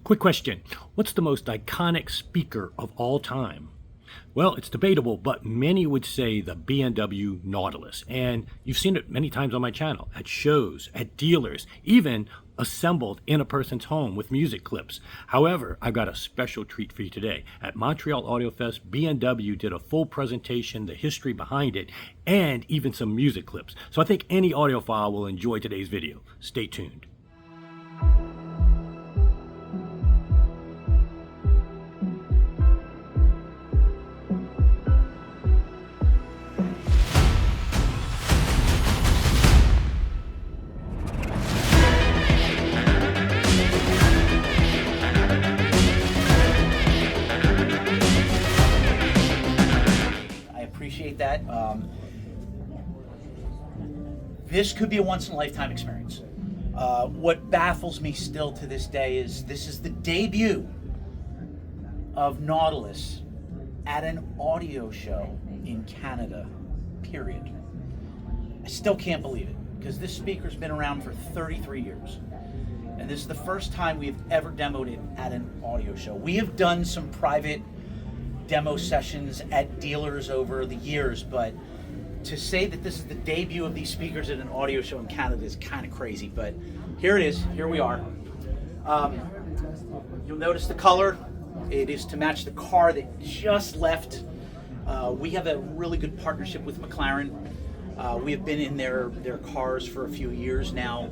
Quick question. What's the most iconic speaker of all time? Well, it's debatable, but many would say the BTW Nautilus. And you've seen it many times on my channel, at shows, at dealers, even assembled in a person's home with music clips. However, I've got a special treat for you today. At Montreal Audio Fest, BTW did a full presentation, the history behind it, and even some music clips. So I think any audiophile will enjoy today's video. Stay tuned. That this could be a once-in-a-lifetime experience. What baffles me still to this day is this is the debut of Nautilus at an audio show in Canada, period. I still can't believe it, because this speaker's been around for 33 years. And this is the first time we've ever demoed it at an audio show. We have done some private demo sessions at dealers over the years, but to say that this is the debut of these speakers at an audio show in Canada is kind of crazy. But here it is, here we are. You'll notice the color. It is to match the car that just left. We have a really good partnership with McLaren. We have been in their cars for a few years now,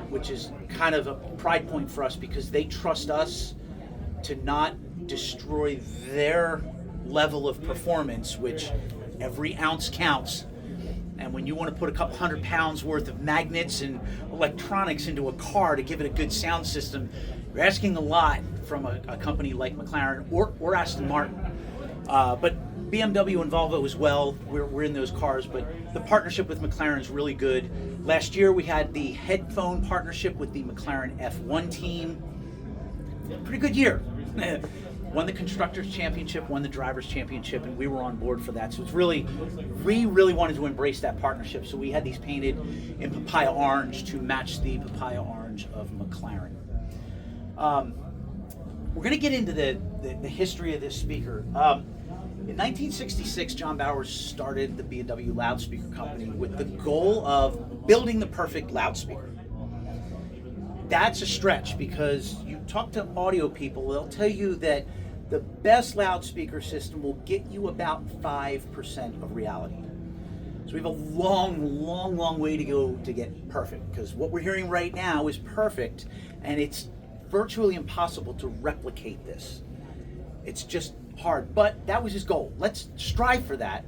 which is kind of a pride point for us, because they trust us to not destroy their level of performance, which every ounce counts. And when you want to put a couple 100 pounds worth of magnets and electronics into a car to give it a good sound system, you're asking a lot from a company like McLaren or Aston Martin. But BMW and Volvo as well, we're in those cars, but the partnership with McLaren is really good. Last year we had the headphone partnership with the McLaren F1 team. Pretty good year. Won the Constructors Championship, won the Drivers Championship, and we were on board for that. So it's we really wanted to embrace that partnership. So we had these painted in Papaya Orange to match the Papaya Orange of McLaren. We're going to get into the history of this speaker. In 1966, John Bowers started the BTW Loudspeaker Company with the goal of building the perfect loudspeaker. That's a stretch, because you talk to audio people, they'll tell you that the best loudspeaker system will get you about 5% of reality. So we have a long way to go to get perfect, because what we're hearing right now is perfect, and it's virtually impossible to replicate this. It's just hard, but that was his goal. Let's strive for that,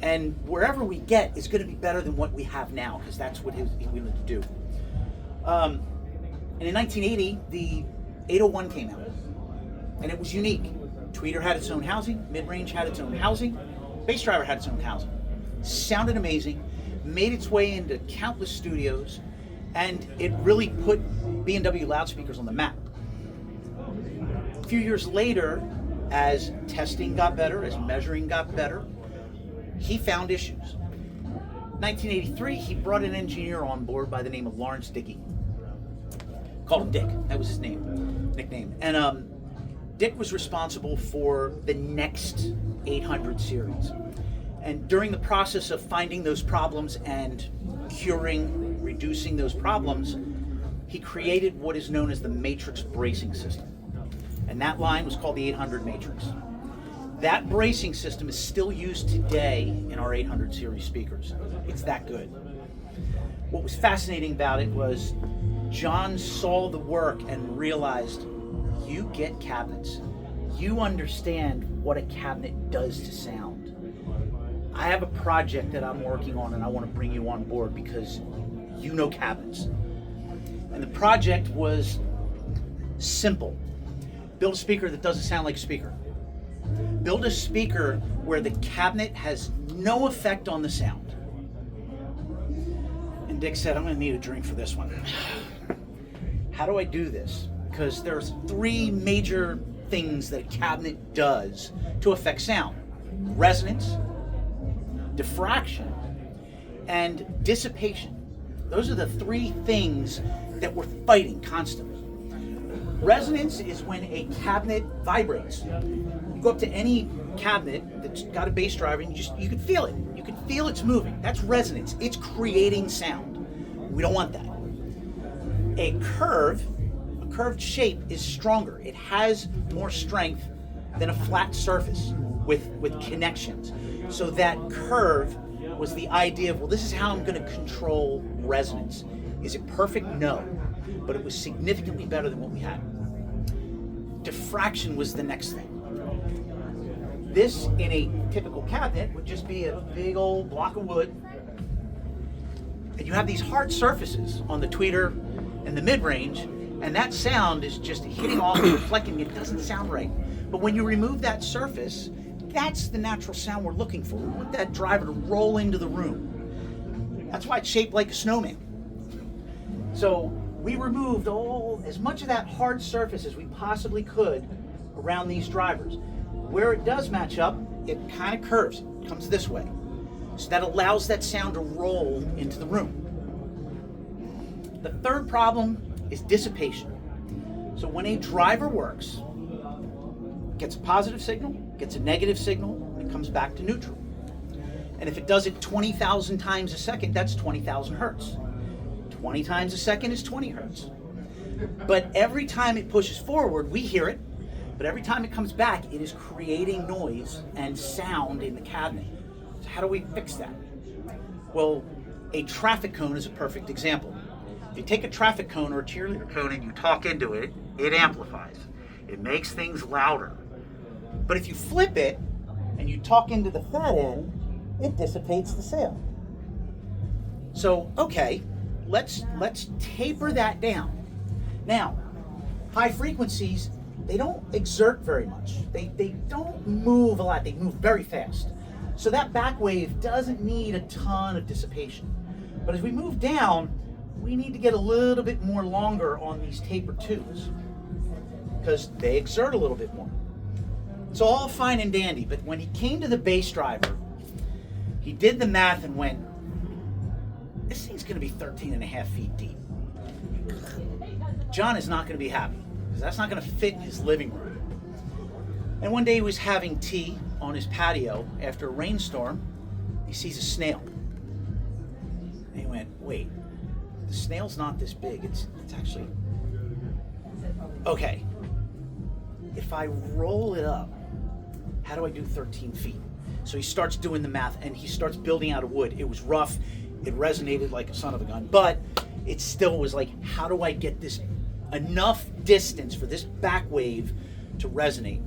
and wherever we get is going to be better than what we have now, because that's what he wanted to do. And in 1980, the 801 came out, and it was unique. Tweeter had its own housing, mid-range had its own housing, bass driver had its own housing. Sounded amazing, made its way into countless studios, and it really put BTW loudspeakers on the map. A few years later, as testing got better, as measuring got better, he found issues. 1983, he brought an engineer on board by the name of Lawrence Dickey. Called him Dick, that was his nickname. And Dick was responsible for the next 800 series. And during the process of finding those problems and reducing those problems, he created what is known as the matrix bracing system. And that line was called the 800 matrix. That bracing system is still used today in our 800 series speakers. It's that good. What was fascinating about it was John saw the work and realized, you get cabinets. You understand what a cabinet does to sound. I have a project that I'm working on, and I want to bring you on board because you know cabinets. And the project was simple. Build a speaker that doesn't sound like a speaker. Build a speaker where the cabinet has no effect on the sound. And Dick said, I'm going to need a drink for this one. How do I do this? Because there's 3 major things that a cabinet does to affect sound: resonance, diffraction, and dissipation. Those are the 3 things that we're fighting constantly. Resonance is when a cabinet vibrates. You go up to any cabinet that's got a bass driver and you can feel it. You can feel it's moving. That's resonance. It's creating sound. We don't want that. A curved shape is stronger. It has more strength than a flat surface with connections. So that curve was the idea of, well, this is how I'm going to control resonance. Is it perfect? No. But it was significantly better than what we had. Diffraction was the next thing. This, in a typical cabinet, would just be a big old block of wood. And you have these hard surfaces on the tweeter and the mid-range, and that sound is just hitting off and reflecting. It doesn't sound right. But when you remove that surface, that's the natural sound we're looking for. We want that driver to roll into the room. That's why it's shaped like a snowman. So we removed as much of that hard surface as we possibly could around these drivers. Where it does match up, it kind of curves. It comes this way. So that allows that sound to roll into the room. The third problem is dissipation. So when a driver works, gets a positive signal, gets a negative signal, and it comes back to neutral. And if it does it 20,000 times a second, that's 20,000 hertz. 20 times a second is 20 hertz. But every time it pushes forward, we hear it, but every time it comes back, it is creating noise and sound in the cabinet. So how do we fix that? Well, a traffic cone is a perfect example. If you take a traffic cone or a cheerleader cone and you talk into it, it amplifies. It makes things louder. But if you flip it and you talk into the fat end, it dissipates the sound. So, okay, let's taper that down. Now, high frequencies, they don't exert very much. They don't move a lot. They move very fast. So that back wave doesn't need a ton of dissipation. But as we move down, we need to get a little bit more longer on these taper twos because they exert a little bit more. It's all fine and dandy, but when he came to the bass driver, he did the math and went, this thing's gonna be 13 and a half feet deep. John is not gonna be happy because that's not gonna fit in his living room. And one day he was having tea on his patio after a rainstorm. He sees a snail. And he went, wait, the snail's not this big. It's actually, okay. If I roll it up, how do I do 13 feet? So he starts doing the math and he starts building out of wood. It was rough. It resonated like a son of a gun, but it still was like, how do I get this enough distance for this back wave to resonate?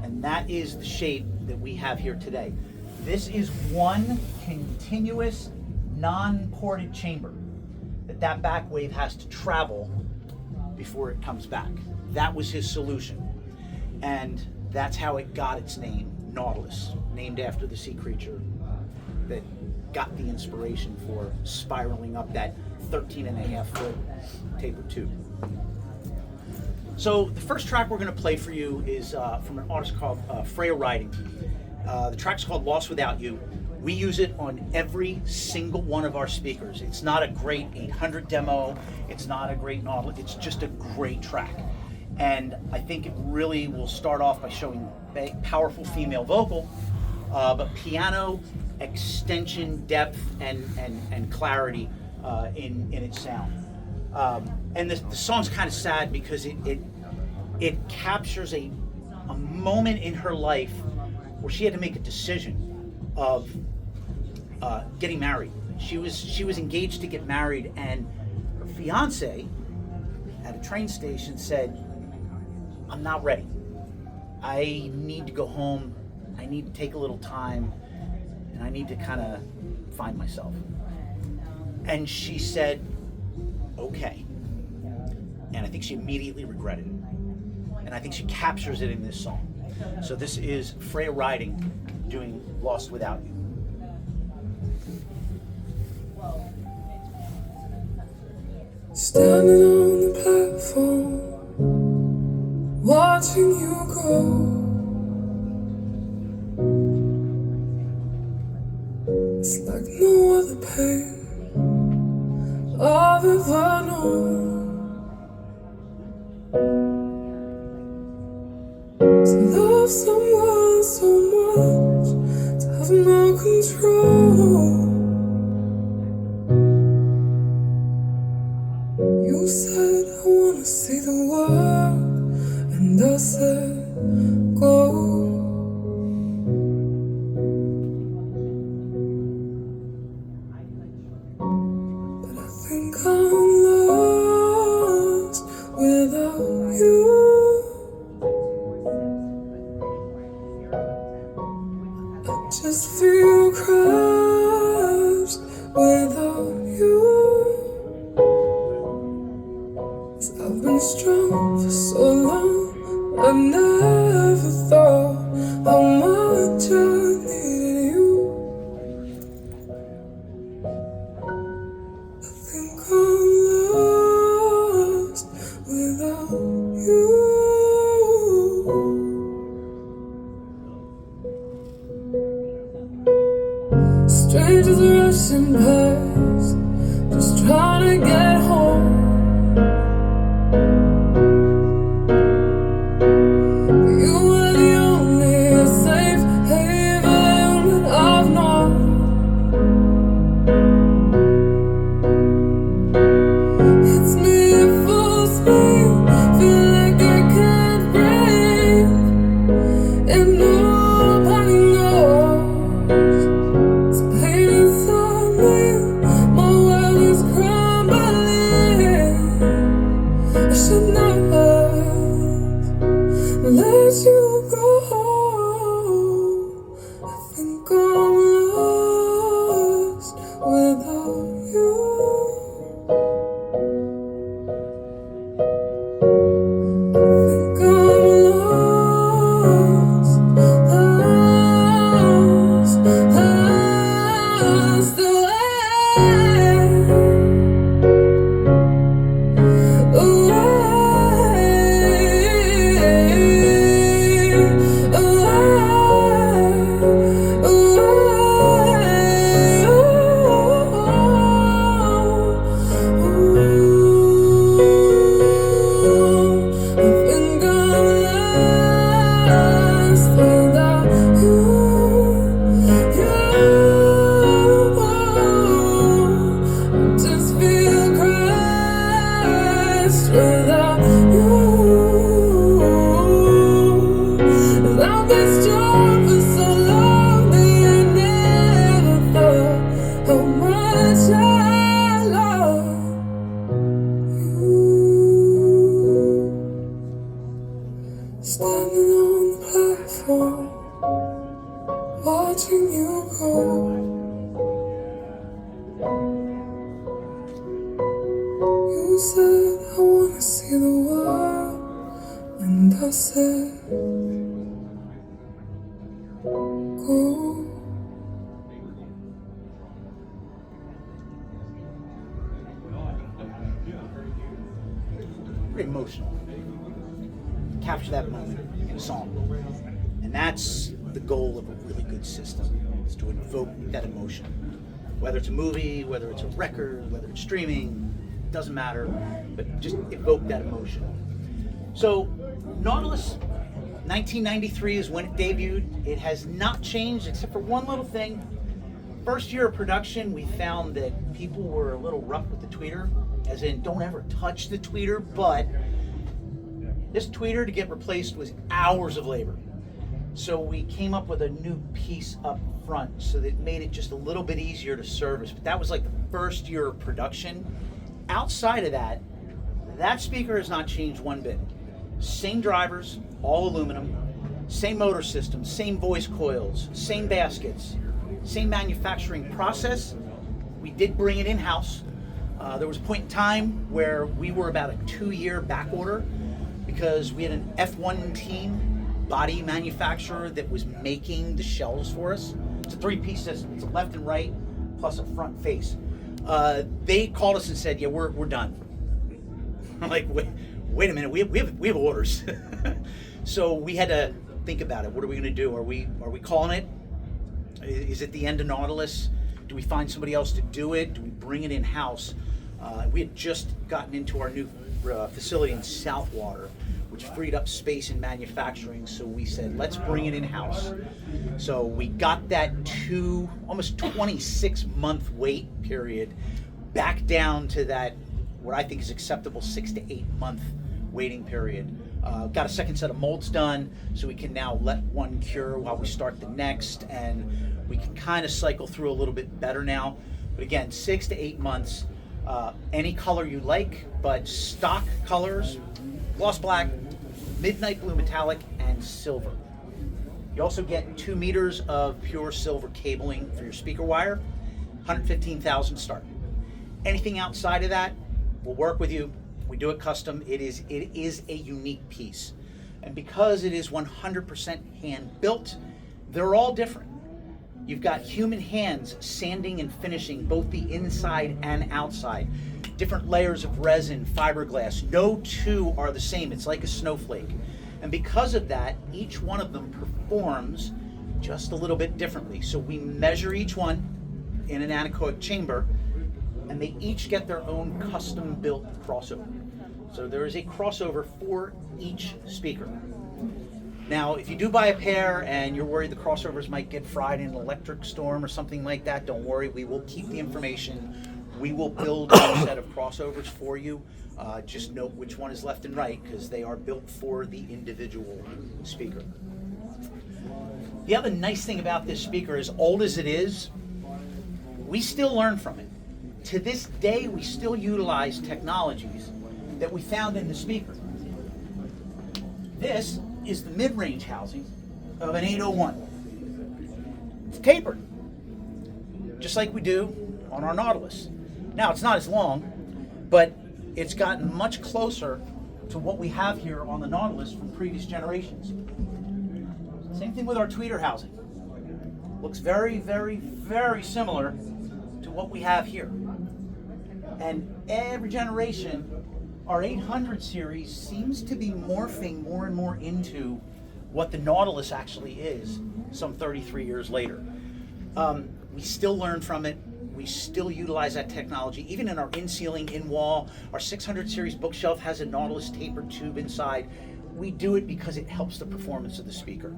And that is the shape that we have here today. This is one continuous, non-ported chamber that back wave has to travel before it comes back. That was his solution. And that's how it got its name, Nautilus, named after the sea creature that got the inspiration for spiraling up that 13 and a half foot taper tube. So the first track we're going to play for you is from an artist called Freya Riding. The track's called Lost Without You. We use it on every single one of our speakers. It's not a great 800 demo. It's not a great Nautilus. It's just a great track. And I think it really will start off by showing powerful female vocal, but piano, extension, depth, and clarity in its sound. And the song's kind of sad because it captures a moment in her life where she had to make a decision of getting married. She was engaged to get married, and her fiance at a train station said, I'm not ready. I need to go home. I need to take a little time, and I need to kind of find myself. And she said, okay. And I think she immediately regretted it. And I think she captures it in this song. So this is Freya Riding doing Lost Without You. Standing on the platform, watching you go. It's like no other pain I've ever known. To love someone so much, to have no control. You said I wanna see the world, and I said go. But I think I'm lost without you. I just feel crushed without you. 'Cause I've been strong for so long, I never thought how much I needed you. I think I'm lost without you. Strangers rushing past, just trying to get home. You were the only safe haven that I've known. Hits me at full speed, feel like I can't breathe, and nobody knows. It's pain inside me, my world is crumbling. I should not have let you go. I think I'm lost without you. I think I'm lost, lost, lost without you. And I've been strong for so long that I never thought how much I love you. Standing on the platform, watching you go. You said I wanna see the world, and I said go. Very emotional. Capture that moment in a song. And that's the goal of a really good system, is to invoke that emotion. Whether it's a movie, whether it's a record, whether it's streaming, doesn't matter, but just evoke that emotion. So Nautilus, 1993 is when it debuted. It has not changed except for one little thing. First year of production, we found that people were a little rough with the tweeter, as in don't ever touch the tweeter, but this tweeter to get replaced was hours of labor. So we came up with a new piece up front so that it made it just a little bit easier to service. But that was like the first year of production. Outside of that, that speaker has not changed one bit. Same drivers, all aluminum, same motor system, same voice coils, same baskets, same manufacturing process. We did bring it in-house. There was a point in time where we were about a 2-year back order because we had an F1 team body manufacturer that was making the shells for us. It's a 3-piece system. It's a left and right plus a front face. They called us and said, "Yeah, we're done." I'm like, wait a minute, we have orders. So we had to think about it. What are we going to do? Are we calling it? Is it the end of Nautilus? Do we find somebody else to do it? Do we bring it in house? We had just gotten into our new facility in Southwater, which freed up space in manufacturing. So we said, let's bring it in-house. So we got that almost 26-month wait period back down to that, what I think is acceptable, 6 to 8 month waiting period. Got a second set of molds done, so we can now let one cure while we start the next, and we can kind of cycle through a little bit better now. But again, 6 to 8 months, any color you like, but stock colors, gloss black, midnight blue metallic, and silver. You also get 2 meters of pure silver cabling for your speaker wire, 115,000 start. Anything outside of that, we'll work with you. We do it custom. It is a unique piece. And because it is 100% hand built, they're all different. You've got human hands sanding and finishing both the inside and outside. Different layers of resin, fiberglass. No two are the same. It's like a snowflake. And because of that, each one of them performs just a little bit differently. So we measure each one in an anechoic chamber, and they each get their own custom built crossover. So there is a crossover for each speaker. Now, if you do buy a pair and you're worried the crossovers might get fried in an electric storm or something like that, don't worry, we will keep the information. We will build a set of crossovers for you. Just note which one is left and right, because they are built for the individual speaker. The other nice thing about this speaker, as old as it is, we still learn from it. To this day, we still utilize technologies that we found in the speaker. This is the mid-range housing of an 801. It's tapered, just like we do on our Nautilus. Now, it's not as long, but it's gotten much closer to what we have here on the Nautilus from previous generations. Same thing with our tweeter housing. Looks very, very, very similar to what we have here. And every generation, our 800 series seems to be morphing more and more into what the Nautilus actually is some 33 years later. We still learn from it. We still utilize that technology. Even in our in-ceiling, in-wall, our 600 series bookshelf has a Nautilus tapered tube inside. We do it because it helps the performance of the speaker.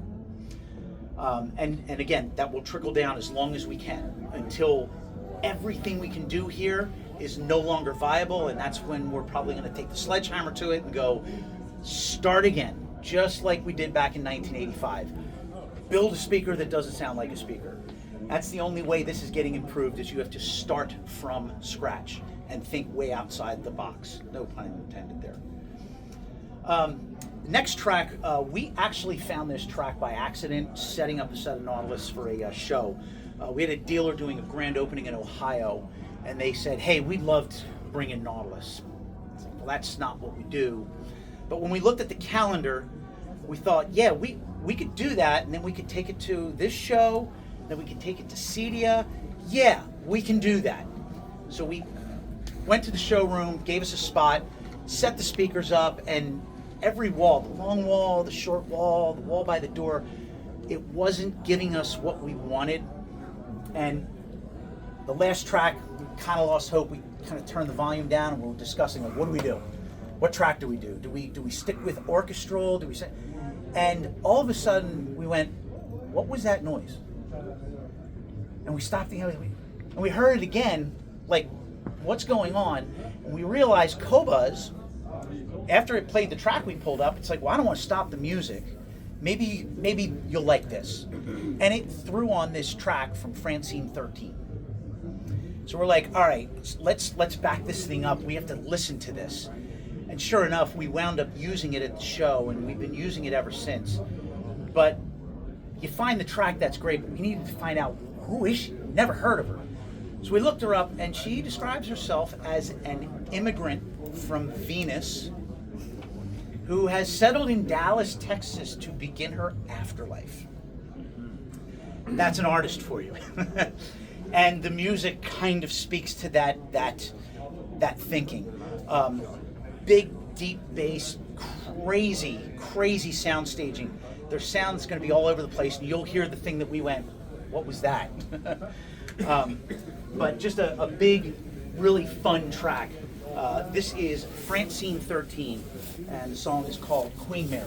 And again, that will trickle down as long as we can until everything we can do here is no longer viable, and that's when we're probably going to take the sledgehammer to it and go start again, just like we did back in 1985. Build a speaker that doesn't sound like a speaker. That's the only way this is getting improved, is you have to start from scratch and think way outside the box. No pun intended there. Next track, we actually found this track by accident, setting up a set of Nautilus for a show. We had a dealer doing a grand opening in Ohio, and they said, hey, we'd love to bring in Nautilus. I said, well, that's not what we do. But when we looked at the calendar, we thought, yeah, we could do that, and then we could take it to this show, then we could take it to Cedia. Yeah, we can do that. So we went to the showroom, gave us a spot, set the speakers up, and every wall, the long wall, the short wall, the wall by the door, it wasn't giving us what we wanted. And the last track, we kind of lost hope. We kind of turned the volume down, and we were discussing, like, what do we do? What track do we do? Do we stick with orchestral? Do we say? And all of a sudden, we went, what was that noise? And we stopped the and we heard it again, like, what's going on? And we realized Cobuzz, after it played the track we pulled up, it's like, well, I don't want to stop the music. Maybe you'll like this. And it threw on this track from Francine 13. So we're like, all right, let's back this thing up. We have to listen to this. And sure enough, we wound up using it at the show, and we've been using it ever since. But you find the track, that's great, but we needed to find out, who is she? Never heard of her. So we looked her up, and she describes herself as an immigrant from Venus who has settled in Dallas, Texas to begin her afterlife. That's an artist for you. And the music kind of speaks to that thinking. Big, deep bass, crazy sound staging. Their sound's going to be all over the place, and you'll hear the thing that we went, what was that? But just a big, really fun track. This is Francine 13, and the song is called Queen Mary.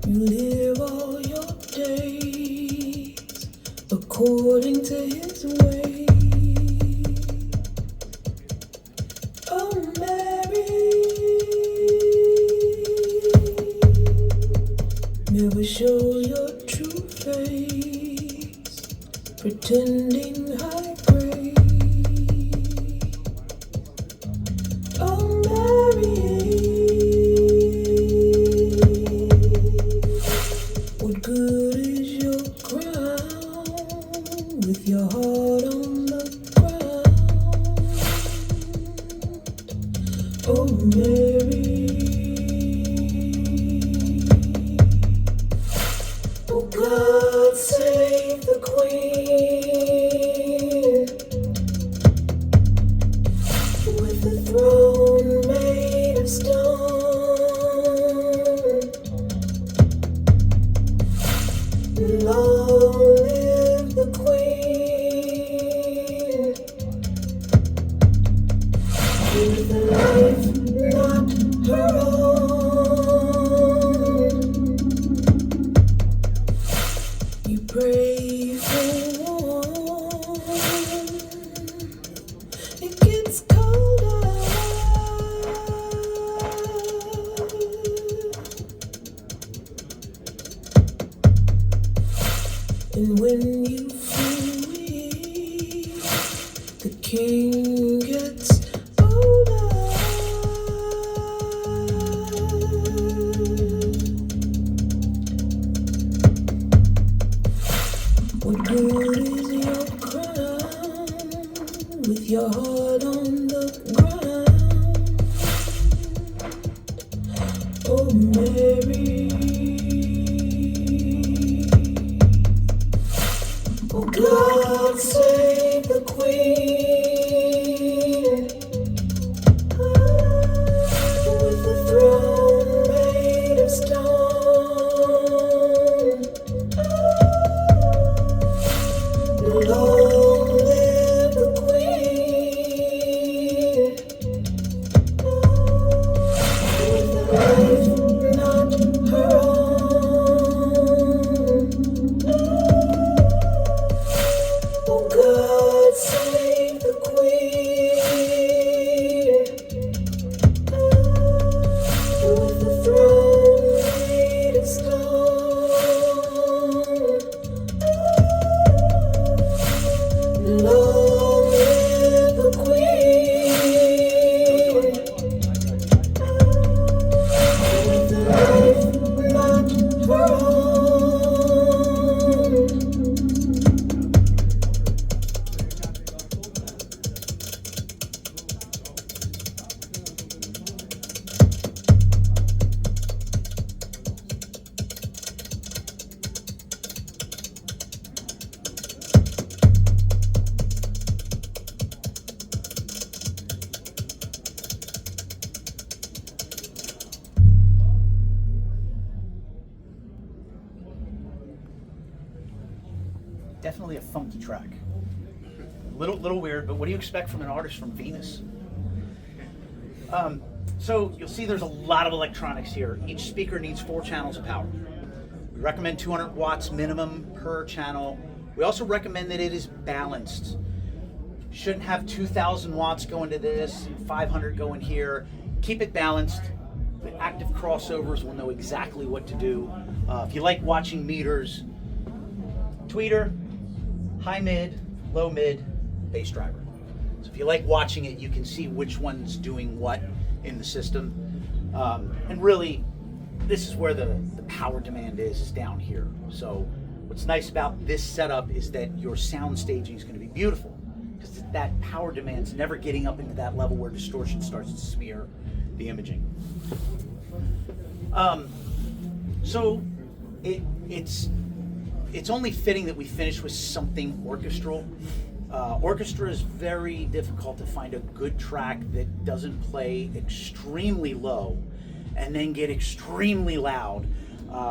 You live all your days according to his way. Oh, Mary, never show your true face, pretending high grade. Oh, Mary, what good is your crown with your heart on the ground? Oh, Mary, oh, God save the Queen with the throne made of stone. Long live the Queen, with a life not her own. You pray for warmth, it gets colder. And when you feel weak, the king gets older. What good is your crown with your heart on the ground? Oh, Mary, oh, God save the Queen with the throne made of stone. Long live the Queen with a life not her own. Oh, God save the Queen with the throne made of stone. Long live the Queen with a life not her own. Definitely a funky track. Little weird, but what do you expect from an artist from Venus? So you'll see there's a lot of electronics here. Each speaker needs 4 channels of power. We recommend 200 watts minimum per channel. We also recommend that it is balanced. Shouldn't have 2,000 watts going to this, 500 going here. Keep it balanced. The active crossovers will know exactly what to do. If you like watching meters, tweeter, high mid, low mid, bass driver. So if you like watching it, you can see which one's doing what in the system. And really, this is where the power demand is down here. So what's nice about this setup is that your sound staging is going to be beautiful because that power demand's never getting up into that level where distortion starts to smear the imaging. So it's only fitting that we finish with something orchestral. Orchestra is very difficult to find a good track that doesn't play extremely low and then get extremely loud.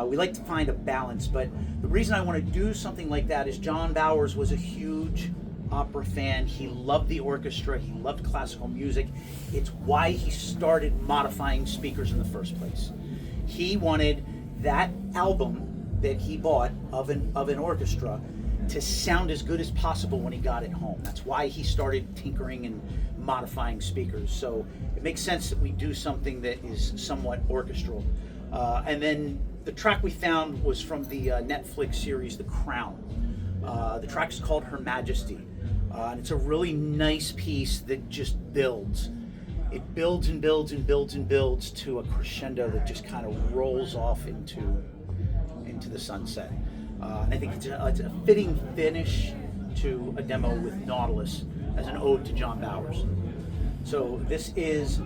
We like to find a balance, but the reason I want to do something like that is John Bowers was a huge opera fan. He loved the orchestra. He loved classical music. It's why he started modifying speakers in the first place. He wanted that album that he bought of an orchestra to sound as good as possible when he got it home. That's why he started tinkering and modifying speakers. So it makes sense that we do something that is somewhat orchestral. And then the track we found was from the Netflix series The Crown. The track is called Her Majesty. And it's a really nice piece that just builds. It builds and builds and builds and builds to a crescendo that just kind of rolls off into the sunset. And I think it's a fitting finish to a demo with Nautilus as an ode to John Bowers. So this is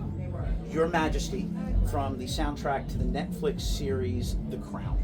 Your Majesty from the soundtrack to the Netflix series The Crown.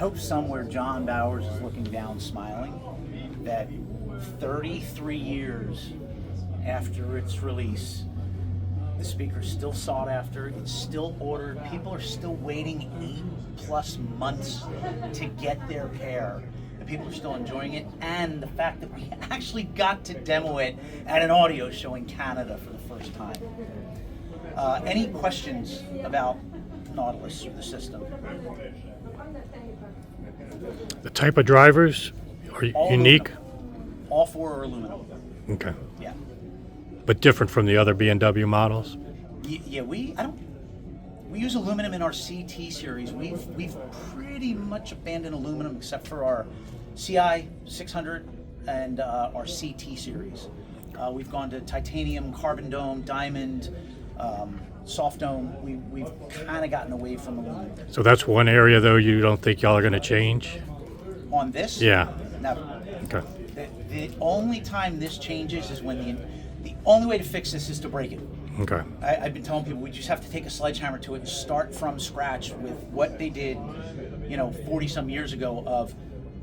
hope somewhere John Bowers is looking down smiling that 33 years after its release, the speaker's still sought after, it's still ordered, people are still waiting 8+ months to get their pair, and people are still enjoying it, and the fact that we actually got to demo it at an audio show in Canada for the first time. Any questions about Nautilus or the system? The type of drivers are unique? Aluminum. All 4 are aluminum. Okay. Yeah. But different from the other B&W models? Yeah, we use aluminum in our CT series. We've pretty much abandoned aluminum except for our CI 600 and our CT series. We've gone to titanium, carbon dome, diamond, soft dome. We've kind of gotten away from aluminum. So that's one area, though, you don't think y'all are going to change? On this? Yeah. Never. Okay. The only time this changes is when the only way to fix this is to break it. Okay. I've been telling people we just have to take a sledgehammer to it and start from scratch with what they did, 40 some years ago of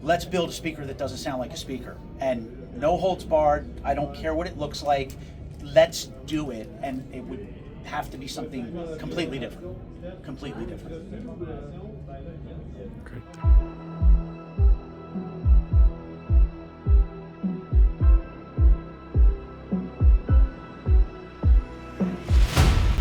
let's build a speaker that doesn't sound like a speaker. And no holds barred. I don't care what it looks like. Let's do it. And it would have to be something completely different. Completely different. Okay.